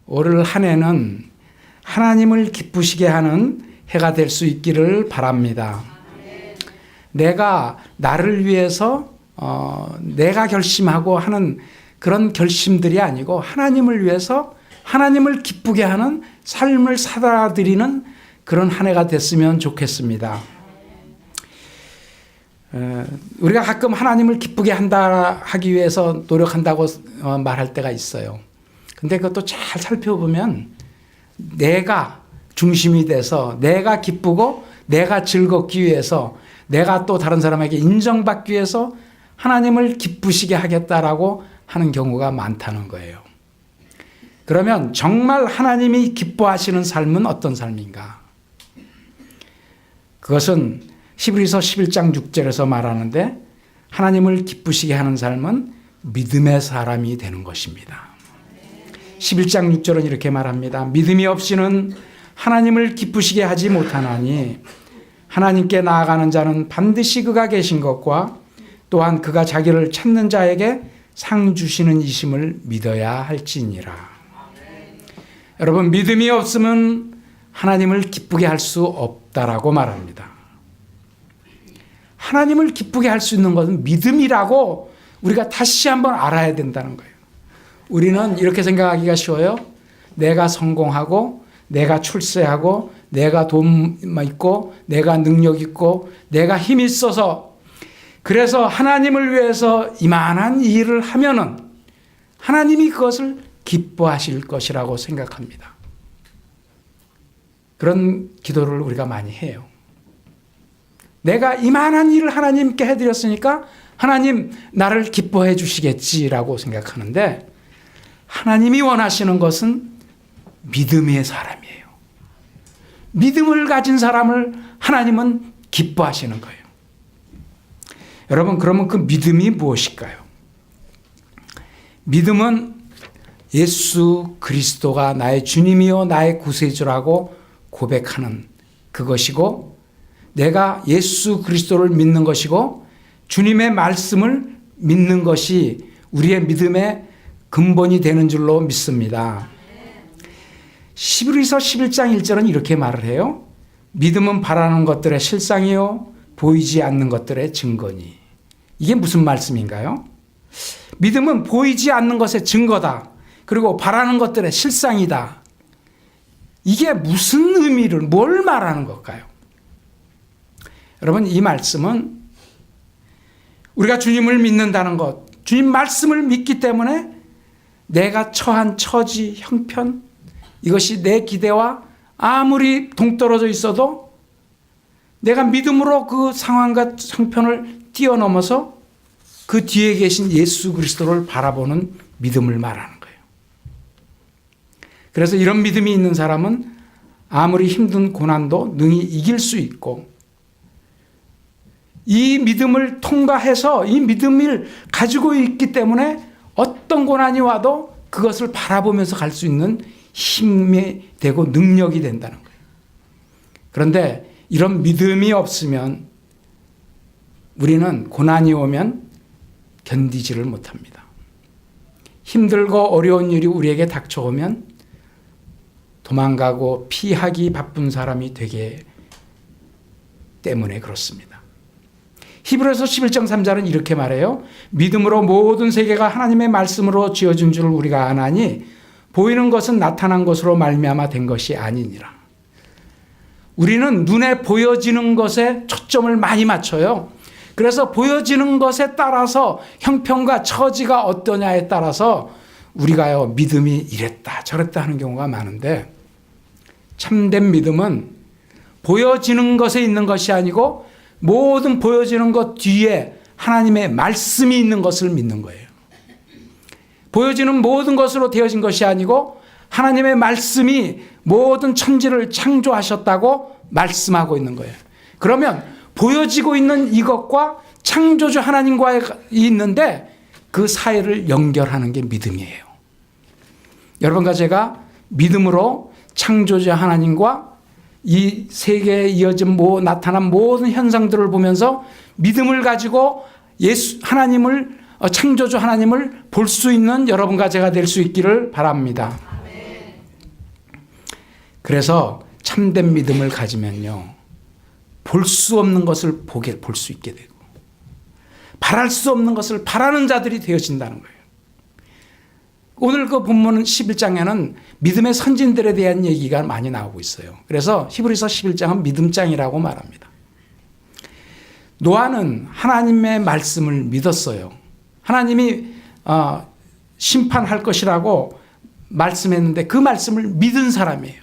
올 한 해는 하나님을 기쁘시게 하는 해가 될 수 있기를 바랍니다. 내가 나를 위해서 내가 결심하고 하는 그런 결심들이 아니고 하나님을 위해서 하나님을 기쁘게 하는 삶을 살아드리는 그런 한 해가 됐으면 좋겠습니다. 우리가 가끔 하나님을 기쁘게 한다 하기 위해서 노력한다고 말할 때가 있어요. 근데 그것도 잘 살펴보면 내가 중심이 돼서 내가 기쁘고 내가 즐겁기 위해서 내가 또 다른 사람에게 인정받기 위해서 하나님을 기쁘시게 하겠다라고 하는 경우가 많다는 거예요. 그러면 정말 하나님이 기뻐하시는 삶은 어떤 삶인가? 그것은 히브리서 11장 6절에서 말하는데 하나님을 기쁘시게 하는 삶은 믿음의 사람이 되는 것입니다. 11장 6절은 이렇게 말합니다. 믿음이 없이는 하나님을 기쁘시게 하지 못하나니 하나님께 나아가는 자는 반드시 그가 계신 것과 또한 그가 자기를 찾는 자에게 상 주시는 이심을 믿어야 할지니라. 여러분, 믿음이 없으면 하나님을 기쁘게 할 수 없다라고 말합니다. 하나님을 기쁘게 할 수 있는 것은 믿음이라고 우리가 다시 한번 알아야 된다는 거예요. 우리는 이렇게 생각하기가 쉬워요. 내가 성공하고 내가 출세하고 내가 돈 있고 내가 능력 있고 내가 힘 있어서 그래서 하나님을 위해서 이만한 일을 하면은 하나님이 그것을 기뻐하실 것이라고 생각합니다. 그런 기도를 우리가 많이 해요. 내가 이만한 일을 하나님께 해드렸으니까 하나님 나를 기뻐해 주시겠지라고 생각하는데 하나님이 원하시는 것은 믿음의 사람이에요. 믿음을 가진 사람을 하나님은 기뻐하시는 거예요. 여러분, 그러면 그 믿음이 무엇일까요? 믿음은 예수 그리스도가 나의 주님이요 나의 구세주라고 고백하는 그것이고 내가 예수 그리스도를 믿는 것이고 주님의 말씀을 믿는 것이 우리의 믿음의 근본이 되는 줄로 믿습니다. 히브리서 11장 1절은 이렇게 말을 해요. 믿음은 바라는 것들의 실상이요 보이지 않는 것들의 증거니. 이게 무슨 말씀인가요? 믿음은 보이지 않는 것의 증거다. 그리고 바라는 것들의 실상이다. 이게 무슨 의미를 뭘 말하는 걸까요? 여러분, 이 말씀은 우리가 주님을 믿는다는 것, 주님 말씀을 믿기 때문에 내가 처한 처지, 형편, 이것이 내 기대와 아무리 동떨어져 있어도 내가 믿음으로 그 상황과 형편을 뛰어넘어서 그 뒤에 계신 예수 그리스도를 바라보는 믿음을 말하는 거예요. 그래서 이런 믿음이 있는 사람은 아무리 힘든 고난도 능히 이길 수 있고 이 믿음을 통과해서 이 믿음을 가지고 있기 때문에 어떤 고난이 와도 그것을 바라보면서 갈 수 있는 힘이 되고 능력이 된다는 거예요. 그런데 이런 믿음이 없으면 우리는 고난이 오면 견디지를 못합니다. 힘들고 어려운 일이 우리에게 닥쳐오면 도망가고 피하기 바쁜 사람이 되기 때문에 그렇습니다. 히브리서 11장 3절은 이렇게 말해요. 믿음으로 모든 세계가 하나님의 말씀으로 지어진 줄 우리가 아나니 보이는 것은 나타난 것으로 말미암아 된 것이 아니니라. 우리는 눈에 보여지는 것에 초점을 많이 맞춰요. 그래서 보여지는 것에 따라서 형편과 처지가 어떠냐에 따라서 우리가요 믿음이 이랬다 저랬다 하는 경우가 많은데 참된 믿음은 보여지는 것에 있는 것이 아니고 모든 보여지는 것 뒤에 하나님의 말씀이 있는 것을 믿는 거예요. 보여지는 모든 것으로 되어진 것이 아니고 하나님의 말씀이 모든 천지를 창조하셨다고 말씀하고 있는 거예요. 그러면 보여지고 있는 이것과 창조주 하나님과 있는데 그 사이를 연결하는 게 믿음이에요. 여러분과 제가 믿음으로 창조주 하나님과 이 세계에 이어진 나타난 모든 현상들을 보면서 믿음을 가지고 창조주 하나님을 볼 수 있는 여러분과 제가 될 수 있기를 바랍니다. 그래서 참된 믿음을 가지면요, 볼 수 없는 것을 볼 수 있게 되고 바랄 수 없는 것을 바라는 자들이 되어진다는 거예요. 오늘 그 본문 11장에는 믿음의 선진들에 대한 얘기가 많이 나오고 있어요. 그래서 히브리서 11장은 믿음장이라고 말합니다. 노아는 하나님의 말씀을 믿었어요. 하나님이 심판할 것이라고 말씀했는데 그 말씀을 믿은 사람이에요.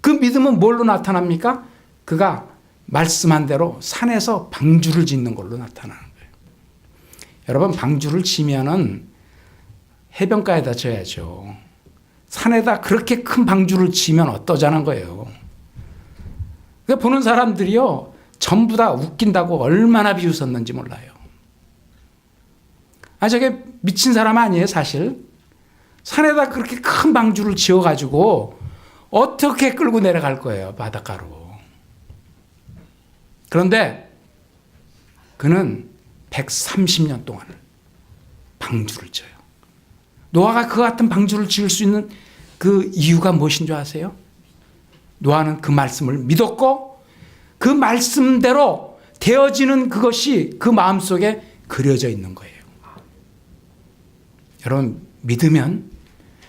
그 믿음은 뭘로 나타납니까? 그가 말씀한 대로 산에서 방주를 짓는 걸로 나타나는 거예요. 여러분, 방주를 지면은 해변가에다 져야죠. 산에다 그렇게 큰 방주를 지면 어떠자는 거예요. 그러니까 보는 사람들이요, 전부 다 웃긴다고 얼마나 비웃었는지 몰라요. 저게 미친 사람 아니에요, 사실. 산에다 그렇게 큰 방주를 지어가지고 어떻게 끌고 내려갈 거예요, 바닷가로. 그런데 그는 130년 동안 방주를 져요. 노아가 그 같은 방주를 지을 수 있는 그 이유가 무엇인 줄 아세요? 노아는 그 말씀을 믿었고 그 말씀대로 되어지는 그것이 그 마음속에 그려져 있는 거예요. 여러분, 믿으면,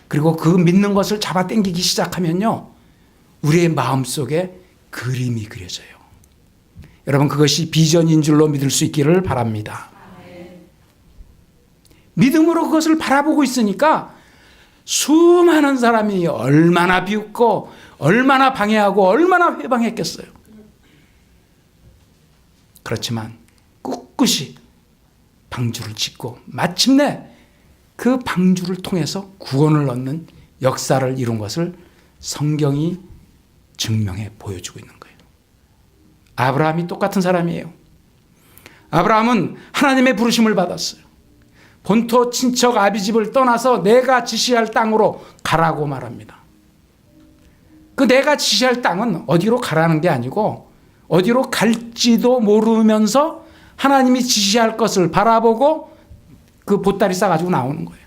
그리고 그 믿는 것을 잡아당기기 시작하면요, 우리의 마음속에 그림이 그려져요. 여러분, 그것이 비전인 줄로 믿을 수 있기를 바랍니다. 믿음으로 그것을 바라보고 있으니까 수많은 사람이 얼마나 비웃고 얼마나 방해하고 얼마나 회방했겠어요. 그렇지만 꿋꿋이 방주를 짓고 마침내 그 방주를 통해서 구원을 얻는 역사를 이룬 것을 성경이 증명해 보여주고 있는 거예요. 아브라함이 똑같은 사람이에요. 아브라함은 하나님의 부르심을 받았어요. 본토 친척 아비집을 떠나서 내가 지시할 땅으로 가라고 말합니다. 그 내가 지시할 땅은 어디로 가라는 게 아니고 어디로 갈지도 모르면서 하나님이 지시할 것을 바라보고 그 보따리 싸가지고 나오는 거예요.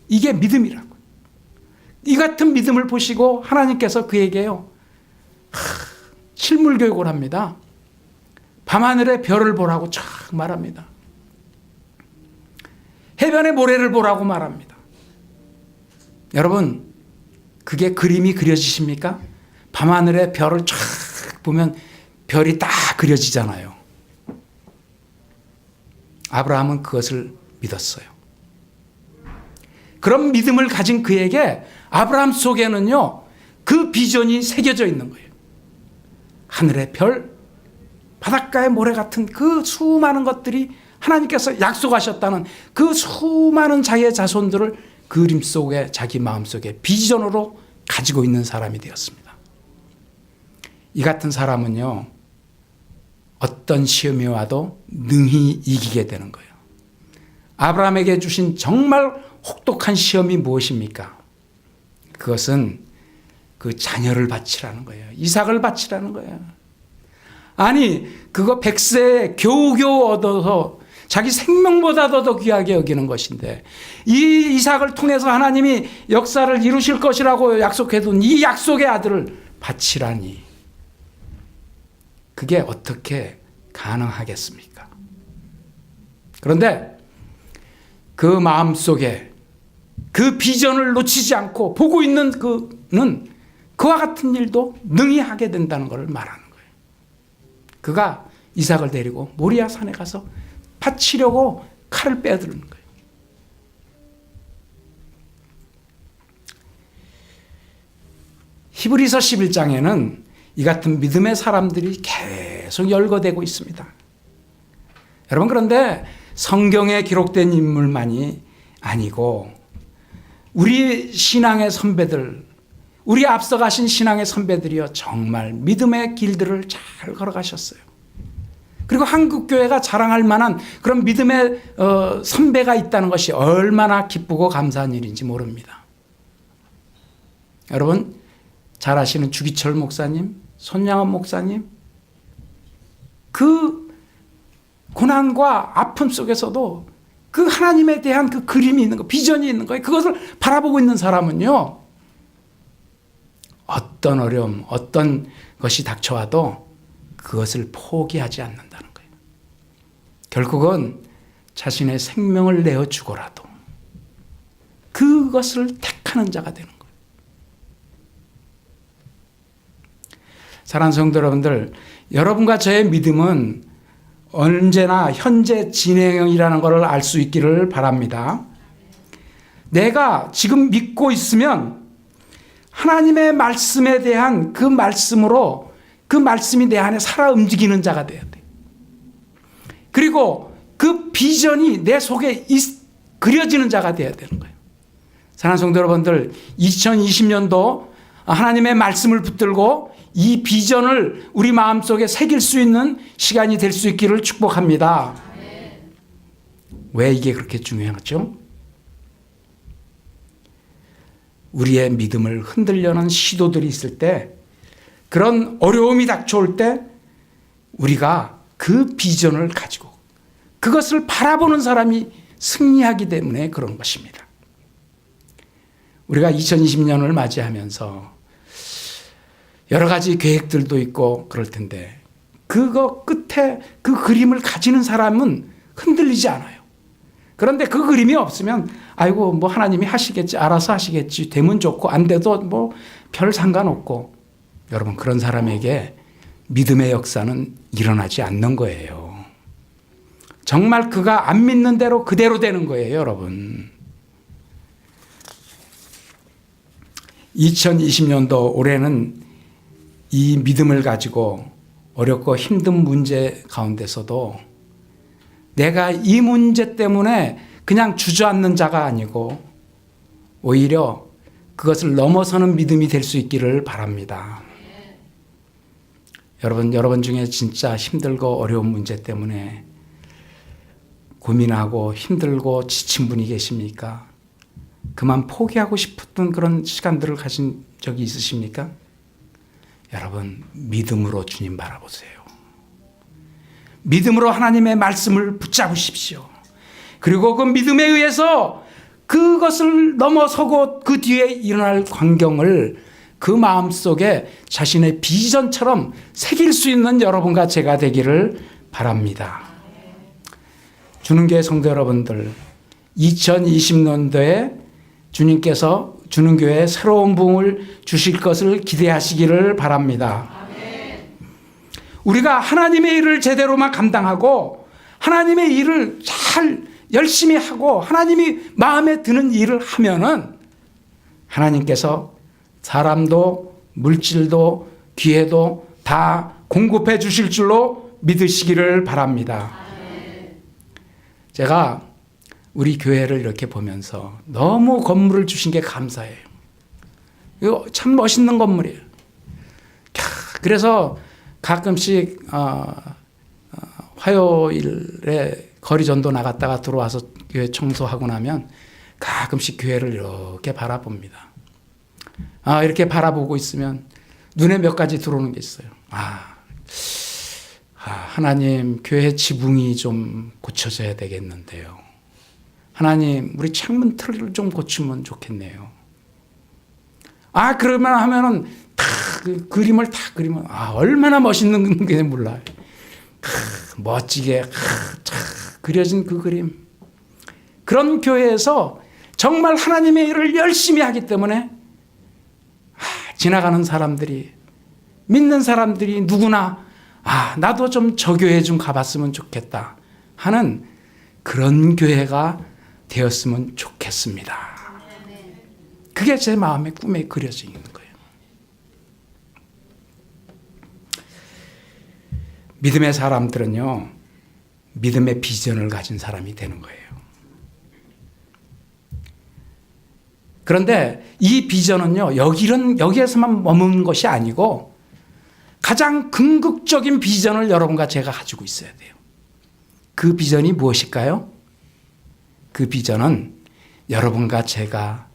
이게 믿음이라고요. 이 같은 믿음을 보시고 하나님께서 그에게요, 실물 교육을 합니다. 밤하늘의 별을 보라고 쫙 말합니다. 해변의 모래를 보라고 말합니다. 여러분, 그게 그림이 그려지십니까? 밤하늘의 별을 쫙 보면 별이 딱 그려지잖아요. 아브라함은 그것을 믿었어요. 그런 믿음을 가진 그에게 아브라함 속에는요, 그 비전이 새겨져 있는 거예요. 하늘의 별, 바닷가의 모래 같은 그 수많은 것들이 하나님께서 약속하셨다는 그 수많은 자기의 자손들을 그림 속에, 자기 마음속에 비전으로 가지고 있는 사람이 되었습니다. 이 같은 사람은요, 어떤 시험이 와도 능히 이기게 되는 거예요. 아브라함에게 주신 정말 혹독한 시험이 무엇입니까? 그것은 그 자녀를 바치라는 거예요. 이삭을 바치라는 거예요. 아니, 그거 100세에 겨우겨우 얻어서 자기 생명보다도 더 귀하게 여기는 것인데, 이 이삭을 통해서 하나님이 역사를 이루실 것이라고 약속해둔 이 약속의 아들을 바치라니, 그게 어떻게 가능하겠습니까? 그런데 그 마음속에 그 비전을 놓치지 않고 보고 있는 그는 그와 같은 일도 능히 하게 된다는 것을 말하는 거예요. 그가 이삭을 데리고 모리아 산에 가서 바치려고 칼을 빼앗는 거예요. 히브리서 11장에는 이 같은 믿음의 사람들이 계속 열거되고 있습니다. 여러분, 그런데 성경에 기록된 인물만이 아니고 우리 신앙의 선배들, 우리 앞서가신 신앙의 선배들이요, 정말 믿음의 길들을 잘 걸어가셨어요. 그리고 한국교회가 자랑할 만한 그런 믿음의 선배가 있다는 것이 얼마나 기쁘고 감사한 일인지 모릅니다. 여러분, 잘 아시는 주기철 목사님, 손양원 목사님, 그 고난과 아픔 속에서도 그 하나님에 대한 그 그림이 있는 거, 비전이 있는 거예요. 그것을 바라보고 있는 사람은요, 어떤 어려움, 어떤 것이 닥쳐와도 그것을 포기하지 않는다는 거예요. 결국은 자신의 생명을 내어 주고라도 그것을 택하는 자가 되는 거예요. 사랑하는 성도 여러분들, 여러분과 저의 믿음은 언제나 현재 진행형이라는 것을 알 수 있기를 바랍니다. 내가 지금 믿고 있으면 하나님의 말씀에 대한 그 말씀으로 그 말씀이 내 안에 살아 움직이는 자가 돼야 돼. 그리고 그 비전이 내 속에 그려지는 자가 돼야 되는 거예요. 사랑하는 성도 여러분들, 2020년도 하나님의 말씀을 붙들고 이 비전을 우리 마음속에 새길 수 있는 시간이 될 수 있기를 축복합니다. 왜 이게 그렇게 중요하죠? 우리의 믿음을 흔들려는 시도들이 있을 때, 그런 어려움이 닥쳐올 때 우리가 그 비전을 가지고 그것을 바라보는 사람이 승리하기 때문에 그런 것입니다. 우리가 2020년을 맞이하면서 여러 가지 계획들도 있고 그럴 텐데 그거 끝에 그 그림을 가지는 사람은 흔들리지 않아요. 그런데 그 그림이 없으면 아이고 뭐 하나님이 하시겠지, 알아서 하시겠지, 되면 좋고 안 돼도 뭐 별 상관없고, 여러분 그런 사람에게 믿음의 역사는 일어나지 않는 거예요. 정말 그가 안 믿는 대로 그대로 되는 거예요, 여러분. 2020년도 올해는 이 믿음을 가지고 어렵고 힘든 문제 가운데서도 내가 이 문제 때문에 그냥 주저앉는 자가 아니고 오히려 그것을 넘어서는 믿음이 될 수 있기를 바랍니다. 여러분 중에 진짜 힘들고 어려운 문제 때문에 고민하고 힘들고 지친 분이 계십니까? 그만 포기하고 싶었던 그런 시간들을 가진 적이 있으십니까? 여러분, 믿음으로 주님 바라보세요. 믿음으로 하나님의 말씀을 붙잡으십시오. 그리고 그 믿음에 의해서 그것을 넘어서고 그 뒤에 일어날 광경을 그 마음속에 자신의 비전처럼 새길 수 있는 여러분과 제가 되기를 바랍니다. 주는교회 성도 여러분들, 2020년도에 주님께서 주는교회에 새로운 부흥을 주실 것을 기대하시기를 바랍니다. 우리가 하나님의 일을 제대로만 감당하고 하나님의 일을 잘 열심히 하고 하나님이 마음에 드는 일을 하면은 하나님께서 사람도 물질도 기회도 다 공급해 주실 줄로 믿으시기를 바랍니다. 제가 우리 교회를 이렇게 보면서 너무 건물을 주신 게 감사해요. 이거 참 멋있는 건물이에요. 그래서 가끔씩 화요일에 거리 전도 나갔다가 들어와서 교회 청소하고 나면 가끔씩 교회를 이렇게 바라봅니다. 이렇게 바라보고 있으면 눈에 몇 가지 들어오는 게 있어요. 하나님, 교회 지붕이 좀 고쳐져야 되겠는데요. 하나님, 우리 창문 틀을 좀 고치면 좋겠네요. 그러면 하면은 다 그 그림을 다 그리면 얼마나 멋있는 건지 몰라요. 멋지게 그려진 그 그림. 그런 교회에서 정말 하나님의 일을 열심히 하기 때문에 지나가는 사람들이, 믿는 사람들이 누구나 나도 좀 저 교회 좀 가봤으면 좋겠다 하는 그런 교회가 되었으면 좋겠습니다. 그게 제 마음의 꿈에 그려져 있는 거예요. 믿음의 사람들은요, 믿음의 비전을 가진 사람이 되는 거예요. 그런데 이 비전은요, 여기에서만 머무는 것이 아니고 가장 궁극적인 비전을 여러분과 제가 가지고 있어야 돼요. 그 비전이 무엇일까요? 그 비전은 여러분과 제가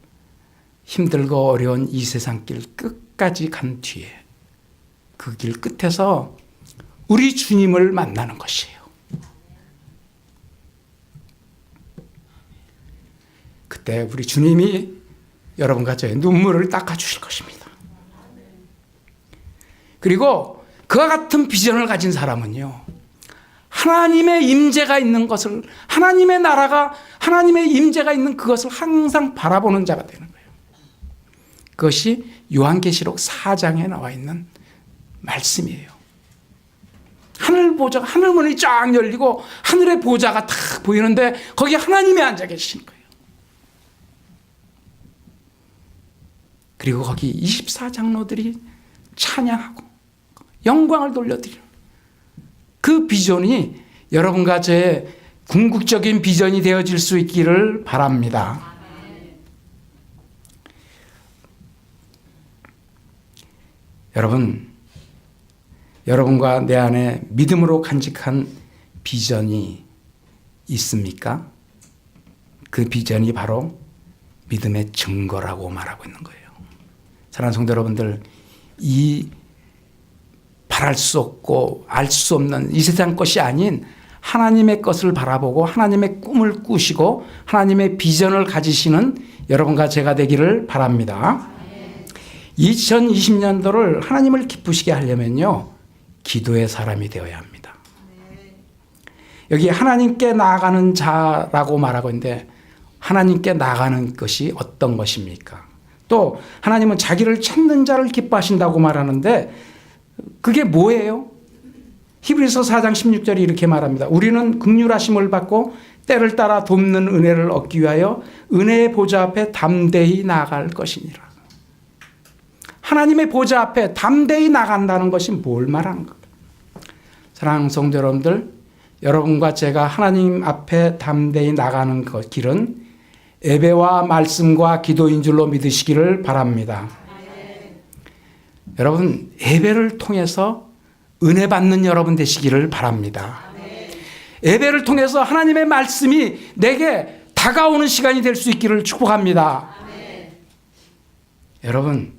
힘들고 어려운 이 세상 길 끝까지 간 뒤에 그 길 끝에서 우리 주님을 만나는 것이에요. 그때 우리 주님이 여러분과 저의 눈물을 닦아주실 것입니다. 그리고 그와 같은 비전을 가진 사람은요, 하나님의 임재가 있는 것을, 하나님의 나라가, 하나님의 임재가 있는 그것을 항상 바라보는 자가 되는 거예요. 그것이 요한계시록 4장에 나와 있는 말씀이에요. 하늘 보좌가, 하늘 문이 쫙 열리고 하늘의 보좌가 탁 보이는데 거기 하나님이 앉아 계시는 거예요. 그리고 거기 24장로들이 찬양하고 영광을 돌려드리는 그 비전이 여러분과 저의 궁극적인 비전이 되어질 수 있기를 바랍니다. 여러분과 내 안에 믿음으로 간직한 비전이 있습니까? 그 비전이 바로 믿음의 증거라고 말하고 있는 거예요. 사랑하는 성도 여러분들, 이 바랄 수 없고 알 수 없는 이 세상 것이 아닌 하나님의 것을 바라보고 하나님의 꿈을 꾸시고 하나님의 비전을 가지시는 여러분과 제가 되기를 바랍니다. 2020년도를 하나님을 기쁘시게 하려면요, 기도의 사람이 되어야 합니다. 여기 하나님께 나아가는 자라고 말하고 있는데 하나님께 나아가는 것이 어떤 것입니까? 또 하나님은 자기를 찾는 자를 기뻐하신다고 말하는데 그게 뭐예요? 히브리서 4장 16절이 이렇게 말합니다. 우리는 긍휼하심을 받고 때를 따라 돕는 은혜를 얻기 위하여 은혜의 보좌 앞에 담대히 나아갈 것이니라. 하나님의 보좌 앞에 담대히 나간다는 것이 뭘 말하는 거예요? 사랑하는 성도 여러분들, 여러분과 제가 하나님 앞에 담대히 나가는 길은 예배와 말씀과 기도인 줄로 믿으시기를 바랍니다. 여러분, 예배를 통해서 은혜 받는 여러분 되시기를 바랍니다. 예배를 통해서 하나님의 말씀이 내게 다가오는 시간이 될 수 있기를 축복합니다. 여러분,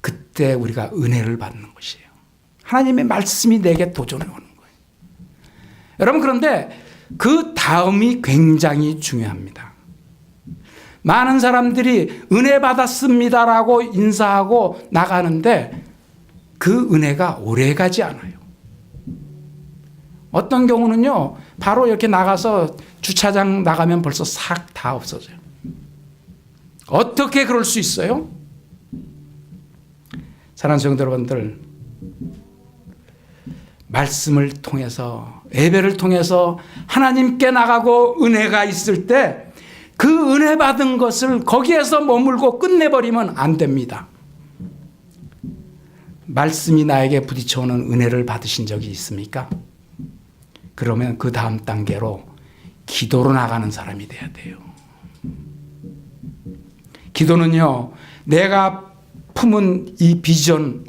그때 우리가 은혜를 받는 것이에요. 하나님의 말씀이 내게 도전해 오는 거예요. 여러분, 그런데 그 다음이 굉장히 중요합니다. 많은 사람들이 은혜 받았습니다라고 인사하고 나가는데 그 은혜가 오래가지 않아요. 어떤 경우는요, 바로 이렇게 나가서 주차장 나가면 벌써 싹 다 없어져요. 어떻게 그럴 수 있어요? 사랑하는 성도 여러분들, 말씀을 통해서, 예배를 통해서 하나님께 나가고 은혜가 있을 때 그 은혜 받은 것을 거기에서 머물고 끝내버리면 안 됩니다. 말씀이 나에게 부딪혀오는 은혜를 받으신 적이 있습니까? 그러면 그 다음 단계로 기도로 나가는 사람이 돼야 돼요. 기도는요, 내가 품은 이 비전,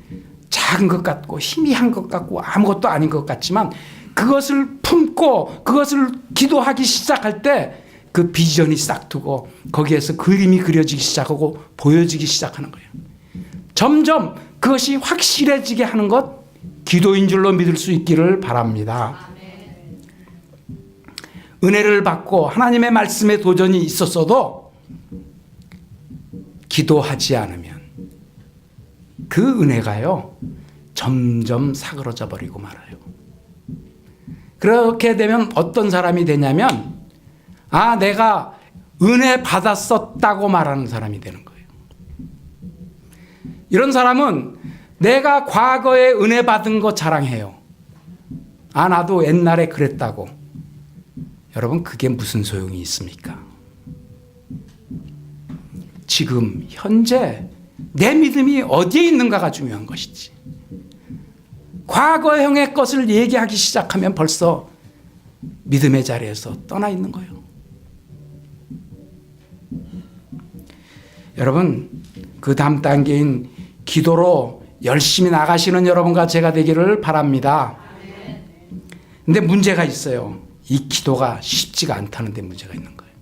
작은 것 같고 희미한 것 같고 아무것도 아닌 것 같지만 그것을 품고 그것을 기도하기 시작할 때 그 비전이 싹트고 거기에서 그림이 그려지기 시작하고 보여지기 시작하는 거예요. 점점 그것이 확실해지게 하는 것, 기도인 줄로 믿을 수 있기를 바랍니다. 은혜를 받고 하나님의 말씀에 도전이 있었어도 기도하지 않으면 그 은혜가요, 점점 사그러져 버리고 말아요. 그렇게 되면 어떤 사람이 되냐면, 아, 내가 은혜 받았었다고 말하는 사람이 되는 거예요. 이런 사람은 내가 과거에 은혜 받은 거 자랑해요. 아, 나도 옛날에 그랬다고. 여러분, 그게 무슨 소용이 있습니까? 지금 현재 내 믿음이 어디에 있는가가 중요한 것이지. 과거형의 것을 얘기하기 시작하면 벌써 믿음의 자리에서 떠나 있는 거예요. 여러분, 그 다음 단계인 기도로 열심히 나가시는 여러분과 제가 되기를 바랍니다. 근데 문제가 있어요. 이 기도가 쉽지가 않다는 데 문제가 있는 거예요.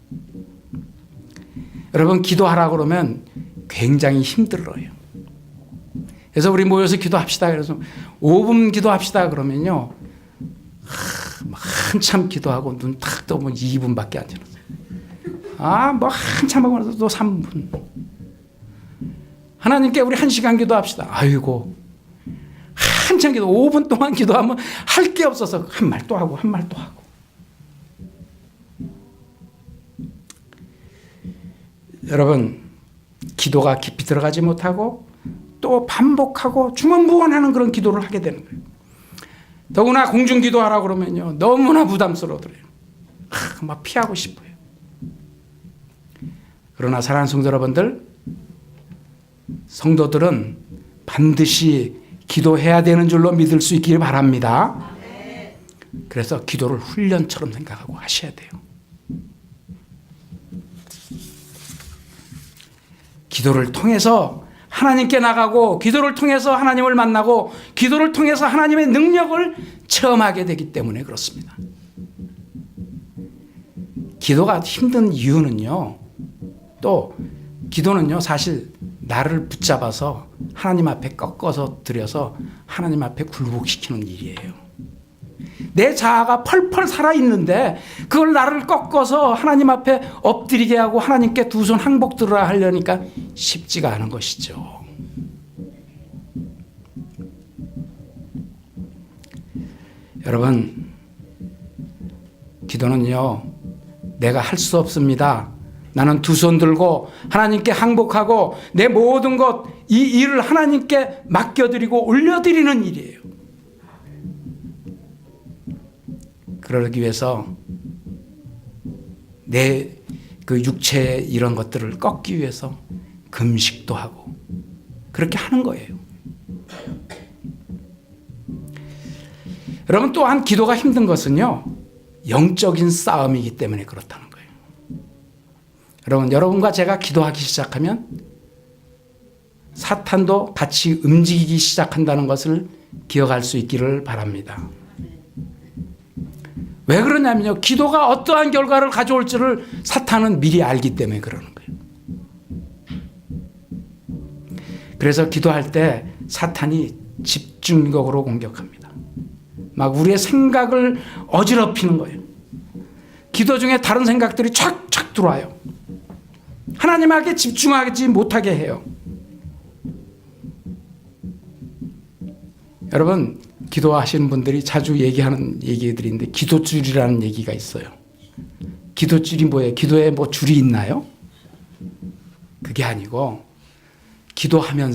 여러분, 기도하라고 그러면 굉장히 힘들어요. 그래서 우리 모여서 기도합시다. 그래서 5분 기도합시다. 그러면요, 한참 기도하고 눈 탁 떠보면 2분밖에 안 지났어요. 한참 하고 나서 또 3분. 하나님께 우리 1시간 기도합시다. 아이고, 한참 기도, 5분 동안 기도하면 할 게 없어서 한 말 또 하고 한 말 또 하고. 여러분, 기도가 깊이 들어가지 못하고 또 반복하고 중언부언하는 그런 기도를 하게 되는 거예요. 더구나 공중기도하라고 그러면요, 너무나 부담스러워더래요. 막 피하고 싶어요. 그러나 사랑하는 성도 여러분들, 성도들은 반드시 기도해야 되는 줄로 믿을 수 있기를 바랍니다. 그래서 기도를 훈련처럼 생각하고 하셔야 돼요. 기도를 통해서 하나님께 나가고, 기도를 통해서 하나님을 만나고, 기도를 통해서 하나님의 능력을 체험하게 되기 때문에 그렇습니다. 기도가 힘든 이유는요, 또 기도는요, 사실 나를 붙잡아서 하나님 앞에 꺾어서 들여서 하나님 앞에 굴복시키는 일이에요. 내 자아가 펄펄 살아있는데 그걸 나를 꺾어서 하나님 앞에 엎드리게 하고 하나님께 두 손 항복 들으라 하려니까 쉽지가 않은 것이죠. 여러분, 기도는요, 내가 할 수 없습니다. 나는 두 손 들고 하나님께 항복하고 내 모든 것, 이 일을 하나님께 맡겨드리고 올려드리는 일이에요. 그러기 위해서 내 그 육체의 이런 것들을 꺾기 위해서 금식도 하고 그렇게 하는 거예요. 여러분, 또한 기도가 힘든 것은요, 영적인 싸움이기 때문에 그렇다는 거예요. 여러분, 여러분과 제가 기도하기 시작하면 사탄도 같이 움직이기 시작한다는 것을 기억할 수 있기를 바랍니다. 왜 그러냐면요, 기도가 어떠한 결과를 가져올지를 사탄은 미리 알기 때문에 그러는 거예요. 그래서 기도할 때 사탄이 집중적으로 공격합니다. 막 우리의 생각을 어지럽히는 거예요. 기도 중에 다른 생각들이 촥촥 들어와요. 하나님에게 집중하지 못하게 해요. 여러분, 기도하시는 분들이 자주 얘기하는 얘기들인데 기도줄이라는 얘기가 있어요. 기도줄이 뭐예요? 기도에 뭐 줄이 있나요? 그게 아니고, 기도하는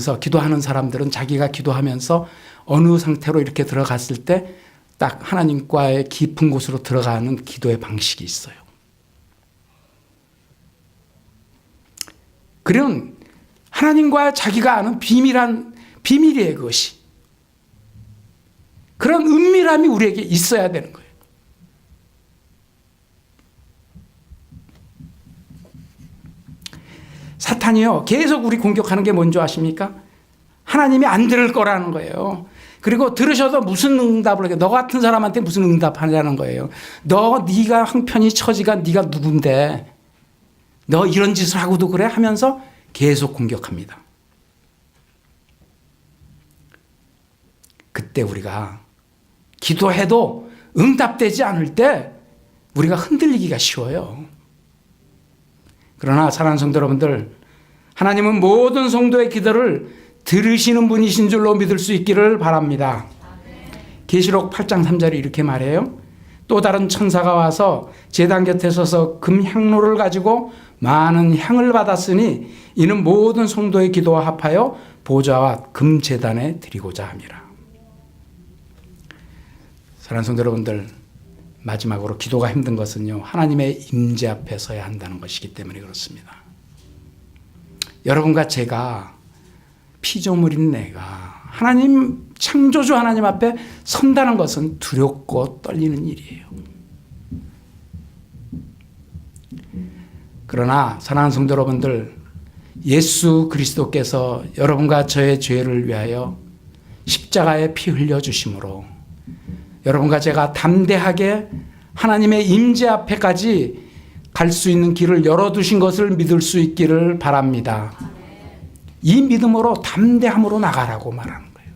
사람들은 자기가 기도하면서 어느 상태로 이렇게 들어갔을 때 딱 하나님과의 깊은 곳으로 들어가는 기도의 방식이 있어요. 그런 하나님과 자기가 아는 비밀이에요, 그것이. 그런 은밀함이 우리에게 있어야 되는 거예요. 사탄이요, 계속 우리 공격하는 게 뭔지 아십니까? 하나님이 안 들을 거라는 거예요. 그리고 들으셔도 무슨 응답을 해? 너 같은 사람한테 무슨 응답하냐는 거예요. 네가 형편이 처지가 네가 누군데 너 이런 짓을 하고도 그래? 하면서 계속 공격합니다. 그때 우리가 기도해도 응답되지 않을 때 우리가 흔들리기가 쉬워요. 그러나 사랑하는 성도 여러분들, 하나님은 모든 성도의 기도를 들으시는 분이신 줄로 믿을 수 있기를 바랍니다. 계시록 8장 3절에 이렇게 말해요. 또 다른 천사가 와서 제단 곁에 서서 금향로를 가지고 많은 향을 받았으니 이는 모든 성도의 기도와 합하여 보좌와 금제단에 드리고자 함이라. 사랑하는 성도 여러분들, 마지막으로 기도가 힘든 것은요, 하나님의 임재 앞에 서야 한다는 것이기 때문에 그렇습니다. 여러분과 제가, 피조물인 내가 하나님, 창조주 하나님 앞에 선다는 것은 두렵고 떨리는 일이에요. 그러나 사랑하는 성도 여러분들, 예수 그리스도께서 여러분과 저의 죄를 위하여 십자가에 피 흘려주심으로 여러분과 제가 담대하게 하나님의 임재 앞에까지 갈 수 있는 길을 열어두신 것을 믿을 수 있기를 바랍니다. 이 믿음으로 담대함으로 나가라고 말하는 거예요.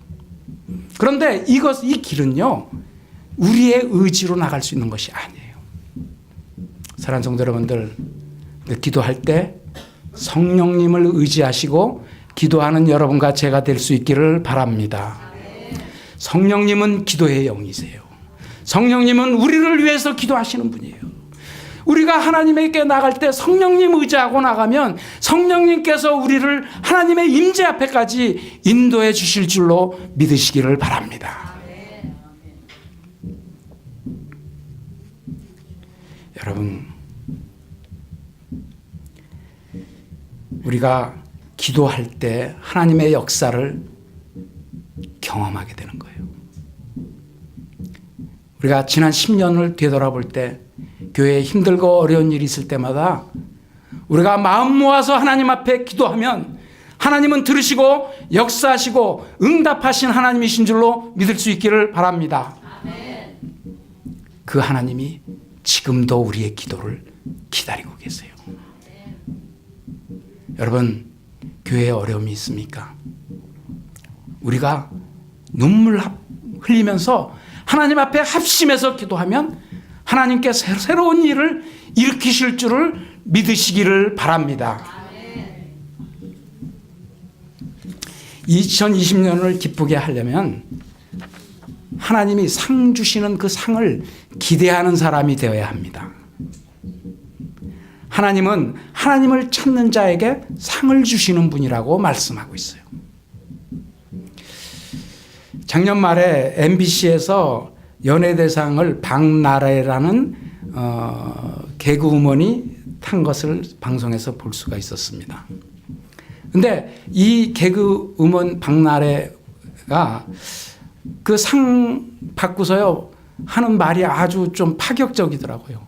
그런데 이 길은요, 우리의 의지로 나갈 수 있는 것이 아니에요. 사랑하는 성도 여러분들, 기도할 때 성령님을 의지하시고 기도하는 여러분과 제가 될 수 있기를 바랍니다. 성령님은 기도의 영이세요. 성령님은 우리를 위해서 기도하시는 분이에요. 우리가 하나님에게 나갈 때 성령님 의지하고 나가면 성령님께서 우리를 하나님의 임재 앞에까지 인도해 주실 줄로 믿으시기를 바랍니다. 여러분, 우리가 기도할 때 하나님의 역사를 경험하게 되는 거예요. 우리가 지난 10년을 되돌아볼 때 교회에 힘들고 어려운 일이 있을 때마다 우리가 마음 모아서 하나님 앞에 기도하면 하나님은 들으시고 역사하시고 응답하신 하나님이신 줄로 믿을 수 있기를 바랍니다. 그 하나님이 지금도 우리의 기도를 기다리고 계세요. 여러분, 교회에 어려움이 있습니까? 우리가 눈물 흘리면서 하나님 앞에 합심해서 기도하면 하나님께 새로운 일을 일으키실 줄을 믿으시기를 바랍니다. 2020년을 기쁘게 하려면 하나님이 상 주시는 그 상을 기대하는 사람이 되어야 합니다. 하나님은 하나님을 찾는 자에게 상을 주시는 분이라고 말씀하고 있어요. 작년 말에 MBC에서 연예대상을 박나래라는 개그우먼이 탄 것을 방송에서 볼 수가 있었습니다. 근데 이 개그우먼 박나래가 그 상 받고서요 하는 말이 아주 좀 파격적이더라고요.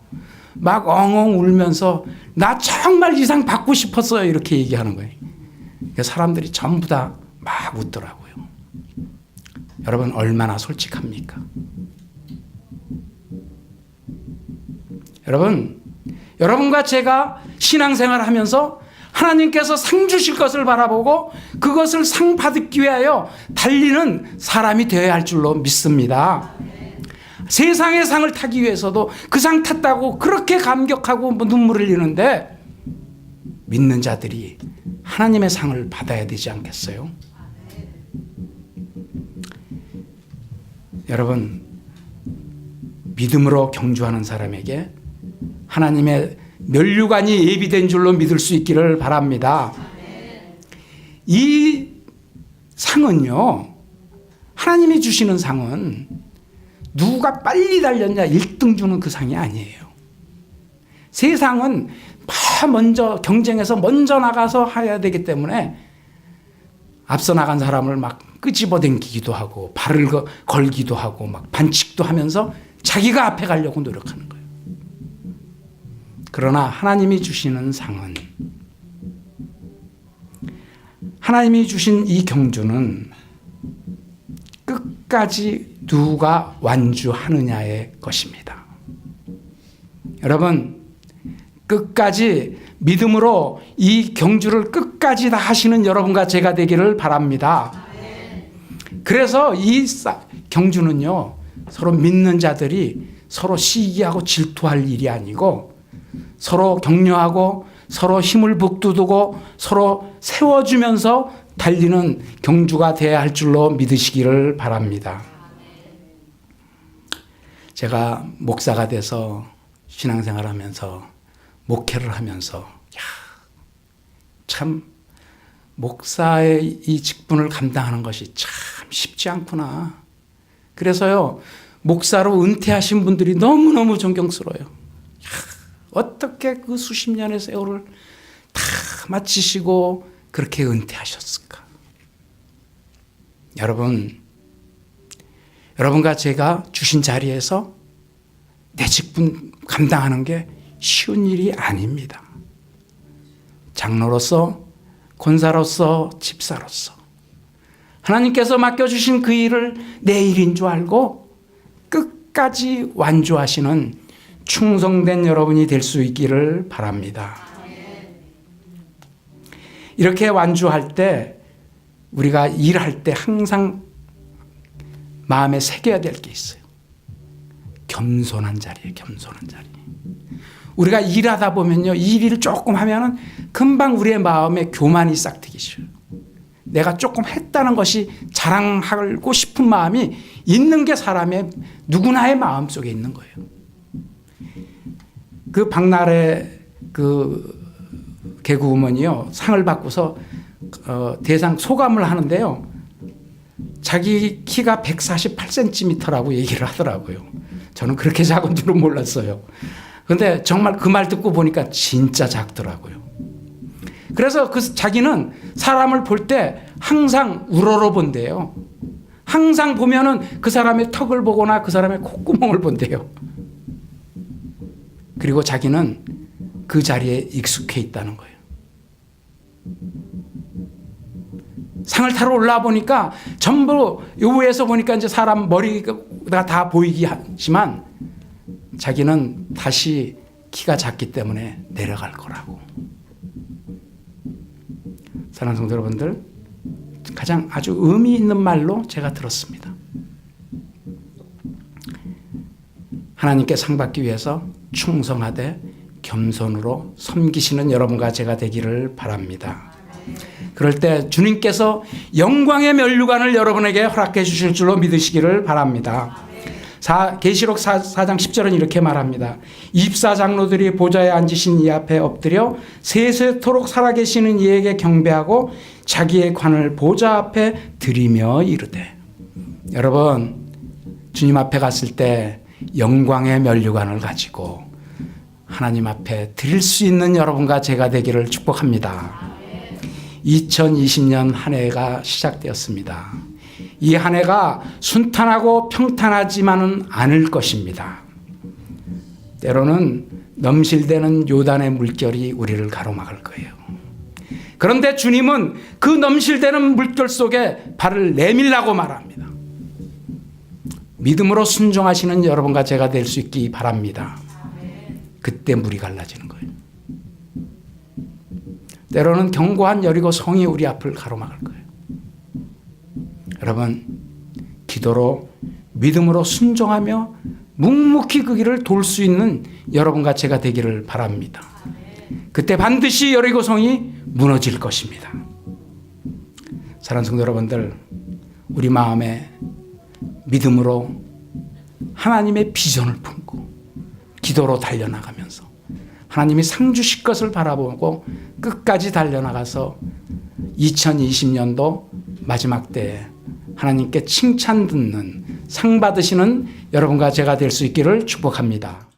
막 엉엉 울면서 나 정말 이 상 받고 싶었어요 이렇게 얘기하는 거예요. 그러니까 사람들이 전부 다 막 웃더라고요. 여러분, 얼마나 솔직합니까? 여러분과 제가 신앙생활을 하면서 하나님께서 상 주실 것을 바라보고 그것을 상 받기 위하여 달리는 사람이 되어야 할 줄로 믿습니다. 세상의 상을 타기 위해서도 그 상 탔다고 그렇게 감격하고 눈물을 흘리는데 믿는 자들이 하나님의 상을 받아야 되지 않겠어요? 여러분, 믿음으로 경주하는 사람에게 하나님의 면류관이 예비된 줄로 믿을 수 있기를 바랍니다. 이 상은요, 하나님이 주시는 상은 누가 빨리 달렸냐 1등 주는 그 상이 아니에요. 세상은 먼저 경쟁해서 먼저 나가서 해야 되기 때문에 앞서 나간 사람을 막 끄집어당기기도 하고 발을 걸기도 하고 막 반칙도 하면서 자기가 앞에 가려고 노력하는 거예요. 그러나 하나님이 주시는 상은, 하나님이 주신 이 경주는 끝까지 누가 완주하느냐의 것입니다. 여러분, 끝까지 믿음으로 이 경주를 끝까지 다 하시는 여러분과 제가 되기를 바랍니다. 그래서 이 경주는요, 서로 믿는 자들이 서로 시기하고 질투할 일이 아니고 서로 격려하고 서로 힘을 북돋우고 서로 세워주면서 달리는 경주가 되어야 할 줄로 믿으시기를 바랍니다. 제가 목사가 돼서 신앙생활하면서 목회를 하면서 참 목사의 이 직분을 감당하는 것이 참 쉽지 않구나. 그래서요, 목사로 은퇴하신 분들이 너무너무 존경스러워요. 어떻게 그 수십 년의 세월을 다 마치시고 그렇게 은퇴하셨을까? 여러분과 제가 주신 자리에서 내 직분 감당하는 게 쉬운 일이 아닙니다. 장로로서, 권사로서, 집사로서 하나님께서 맡겨주신 그 일을 내 일인 줄 알고 끝까지 완주하시는 충성된 여러분이 될 수 있기를 바랍니다. 이렇게 완주할 때 우리가 일할 때 항상 마음에 새겨야 될 게 있어요. 겸손한 자리예요. 겸손한 자리. 우리가 일하다 보면요, 이 일을 조금 하면은 금방 우리의 마음에 교만이 싹트기 싫어요. 내가 조금 했다는 것이 자랑하고 싶은 마음이 있는 게 사람의 누구나의 마음 속에 있는 거예요. 그 박나래 그 개그우먼이요, 상을 받고서 대상 소감을 하는데요, 자기 키가 148cm라고 얘기를 하더라고요. 저는 그렇게 작은 줄은 몰랐어요. 그런데 정말 그 말 듣고 보니까 진짜 작더라고요. 그래서 자기는 사람을 볼 때 항상 우러러 본대요. 항상 보면은 그 사람의 턱을 보거나 그 사람의 콧구멍을 본대요. 그리고 자기는 그 자리에 익숙해 있다는 거예요. 상을 타러 올라와 보니까 전부 요 위에서 보니까 이제 사람 머리가 다 보이기 하지만 자기는 다시 키가 작기 때문에 내려갈 거라고. 사랑하는 성도 여러분들, 가장 아주 의미 있는 말로 제가 들었습니다. 하나님께 상 받기 위해서 충성하되 겸손으로 섬기시는 여러분과 제가 되기를 바랍니다. 그럴 때 주님께서 영광의 면류관을 여러분에게 허락해 주실 줄로 믿으시기를 바랍니다. 계시록 4장 10절은 이렇게 말합니다. 24장로들이 보좌에 앉으신 이 앞에 엎드려 세세토록 살아계시는 이에게 경배하고 자기의 관을 보좌 앞에 드리며 이르되. 여러분, 주님 앞에 갔을 때 영광의 면류관을 가지고 하나님 앞에 드릴 수 있는 여러분과 제가 되기를 축복합니다. 2020년 한 해가 시작되었습니다. 이 한 해가 순탄하고 평탄하지만은 않을 것입니다. 때로는 넘실대는 요단의 물결이 우리를 가로막을 거예요. 그런데 주님은 그 넘실대는 물결 속에 발을 내밀라고 말합니다. 믿음으로 순종하시는 여러분과 제가 될 수 있기 바랍니다. 그때 물이 갈라지는 거예요. 때로는 견고한 여리고 성이 우리 앞을 가로막을 거예요. 여러분, 기도로 믿음으로 순종하며 묵묵히 그 길을 돌 수 있는 여러분과 제가 되기를 바랍니다. 그때 반드시 여리고 성이 무너질 것입니다. 사랑하는 성도 여러분들, 우리 마음에 믿음으로 하나님의 비전을 품고 기도로 달려나가면서 하나님이 상 주실 것을 바라보고 끝까지 달려나가서 2020년도 마지막 때에 하나님께 칭찬 듣는 상 받으시는 여러분과 제가 될 수 있기를 축복합니다.